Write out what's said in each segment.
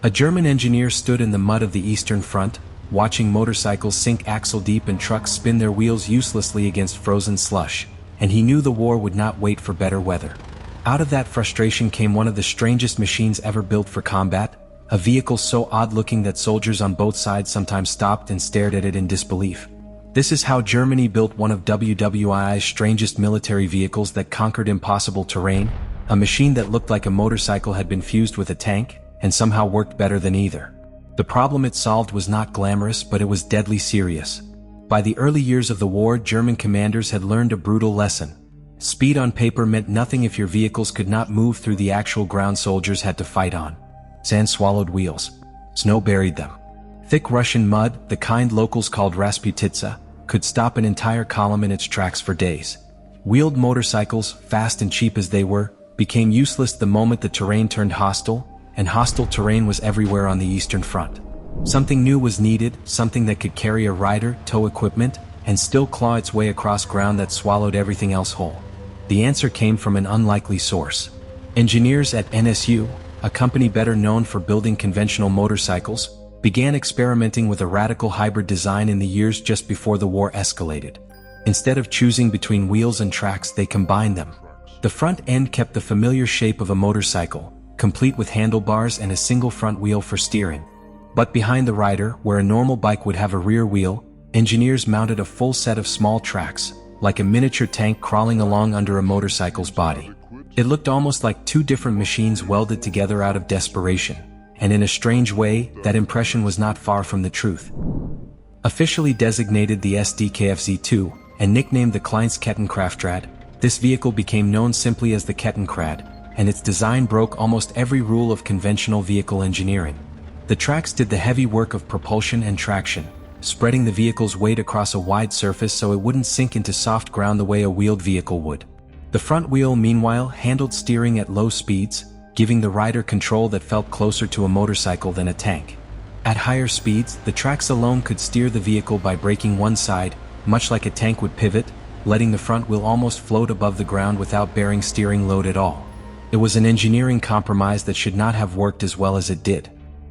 A German engineer stood in the mud of the Eastern Front, watching motorcycles sink axle-deep and trucks spin their wheels uselessly against frozen slush, and he knew the war would not wait for better weather. Out of that frustration came one of the strangest machines ever built for combat, a vehicle so odd-looking that soldiers on both sides sometimes stopped and stared at it in disbelief. This is how Germany built one of WWII's strangest military vehicles that conquered impossible terrain, a machine that looked like a motorcycle had been fused with a tank, and somehow worked better than either. The problem it solved was not glamorous, but it was deadly serious. By the early years of the war, German commanders had learned a brutal lesson. Speed on paper meant nothing if your vehicles could not move through the actual ground soldiers had to fight on. Sand swallowed wheels. Snow buried them. Thick Russian mud, the kind locals called Rasputitsa, could stop an entire column in its tracks for days. Wheeled motorcycles, fast and cheap as they were, became useless the moment the terrain turned hostile, and hostile terrain was everywhere on the Eastern Front. Something new was needed, something that could carry a rider, tow equipment, and still claw its way across ground that swallowed everything else whole. The answer came from an unlikely source. Engineers at NSU, a company better known for building conventional motorcycles, began experimenting with a radical hybrid design in the years just before the war escalated. Instead of choosing between wheels and tracks, they combined them. The front end kept the familiar shape of a motorcycle, complete with handlebars and a single front wheel for steering. But behind the rider, where a normal bike would have a rear wheel, engineers mounted a full set of small tracks, like a miniature tank crawling along under a motorcycle's body. It looked almost like two different machines welded together out of desperation, and in a strange way, that impression was not far from the truth. Officially designated the Sd.Kfz and nicknamed the Kleines Kettenkraftrad, this vehicle became known simply as the Kettenkrad, and its design broke almost every rule of conventional vehicle engineering. The tracks did the heavy work of propulsion and traction, spreading the vehicle's weight across a wide surface so it wouldn't sink into soft ground the way a wheeled vehicle would. The front wheel, meanwhile, handled steering at low speeds, giving the rider control that felt closer to a motorcycle than a tank. At higher speeds, the tracks alone could steer the vehicle by braking one side, much like a tank would pivot, letting the front wheel almost float above the ground without bearing steering load at all. It was an engineering compromise that should not have worked as well as it did.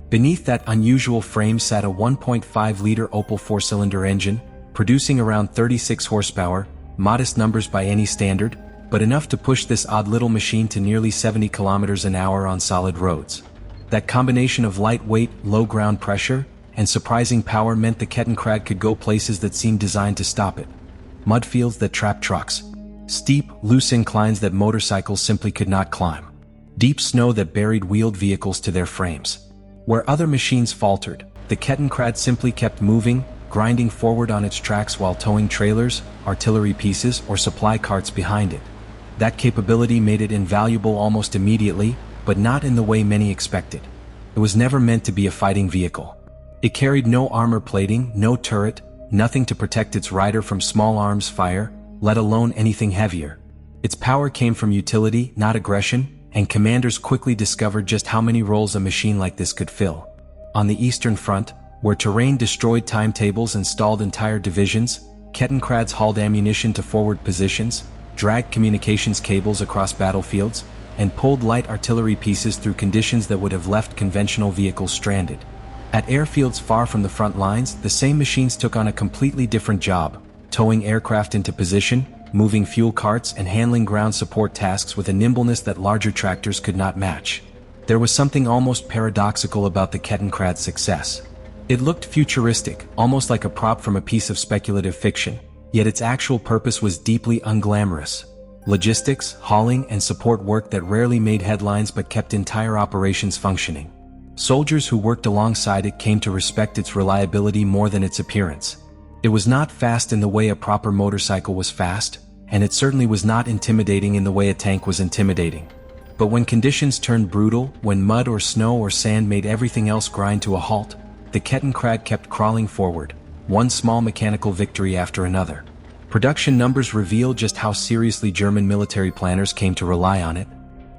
Beneath that unusual frame sat a 1.5-liter Opel four-cylinder engine, producing around 36 horsepower, modest numbers by any standard, but enough to push this odd little machine to nearly 70 kilometers an hour on solid roads. That combination of lightweight, low ground pressure, and surprising power meant the Kettenkrad could go places that seemed designed to stop it. Mudfields that trapped trucks. Steep, loose inclines that motorcycles simply could not climb. Deep snow that buried wheeled vehicles to their frames. Where other machines faltered, the Kettenkrad simply kept moving, grinding forward on its tracks while towing trailers, artillery pieces, or supply carts behind it. That capability made it invaluable almost immediately, but not in the way many expected. It was never meant to be a fighting vehicle. It carried no armor plating, no turret, nothing to protect its rider from small arms fire, let alone anything heavier. Its power came from utility, not aggression, and commanders quickly discovered just how many roles a machine like this could fill. On the Eastern Front, where terrain destroyed timetables and stalled entire divisions, Kettenkrads hauled ammunition to forward positions, dragged communications cables across battlefields, and pulled light artillery pieces through conditions that would have left conventional vehicles stranded. At airfields far from the front lines, the same machines took on a completely different job, towing aircraft into position, moving fuel carts, and handling ground support tasks with a nimbleness that larger tractors could not match. There was something almost paradoxical about the Kettenkrad's success. It looked futuristic, almost like a prop from a piece of speculative fiction, yet its actual purpose was deeply unglamorous. Logistics, hauling, and support work that rarely made headlines but kept entire operations functioning. Soldiers who worked alongside it came to respect its reliability more than its appearance. It was not fast in the way a proper motorcycle was fast, and it certainly was not intimidating in the way a tank was intimidating. But when conditions turned brutal, when mud or snow or sand made everything else grind to a halt, the Kettenkrad kept crawling forward, one small mechanical victory after another. Production numbers reveal just how seriously German military planners came to rely on it.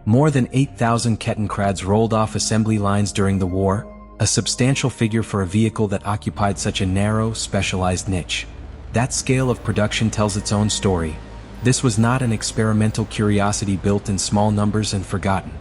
More than 8,000 Kettenkrads rolled off assembly lines during the war, a substantial figure for a vehicle that occupied such a narrow, specialized niche. That scale of production tells its own story. This was not an experimental curiosity built in small numbers and forgotten.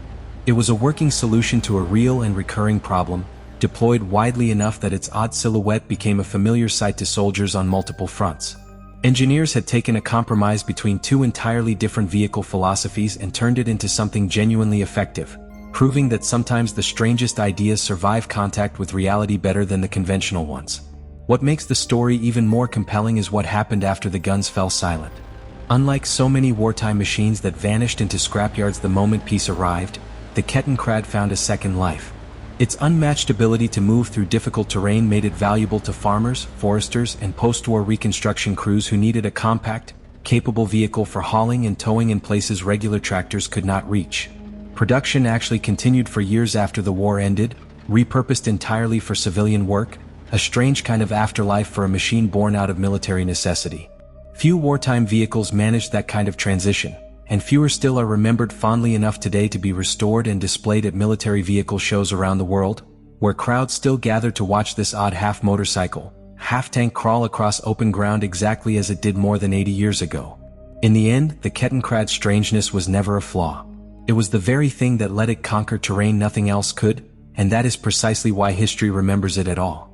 It was a working solution to a real and recurring problem, deployed widely enough that its odd silhouette became a familiar sight to soldiers on multiple fronts. Engineers had taken a compromise between two entirely different vehicle philosophies and turned it into something genuinely effective, proving that sometimes the strangest ideas survive contact with reality better than the conventional ones. What makes the story even more compelling is what happened after the guns fell silent. Unlike so many wartime machines that vanished into scrapyards the moment peace arrived, the Kettenkrad found a second life. Its unmatched ability to move through difficult terrain made it valuable to farmers, foresters, and post-war reconstruction crews who needed a compact, capable vehicle for hauling and towing in places regular tractors could not reach. Production actually continued for years after the war ended, repurposed entirely for civilian work, a strange kind of afterlife for a machine born out of military necessity. Few wartime vehicles managed that kind of transition, and fewer still are remembered fondly enough today to be restored and displayed at military vehicle shows around the world, where crowds still gather to watch this odd half-motorcycle, half-tank crawl across open ground exactly as it did more than 80 years ago. In the end, the Kettenkrad's strangeness was never a flaw. It was the very thing that let it conquer terrain nothing else could, and that is precisely why history remembers it at all.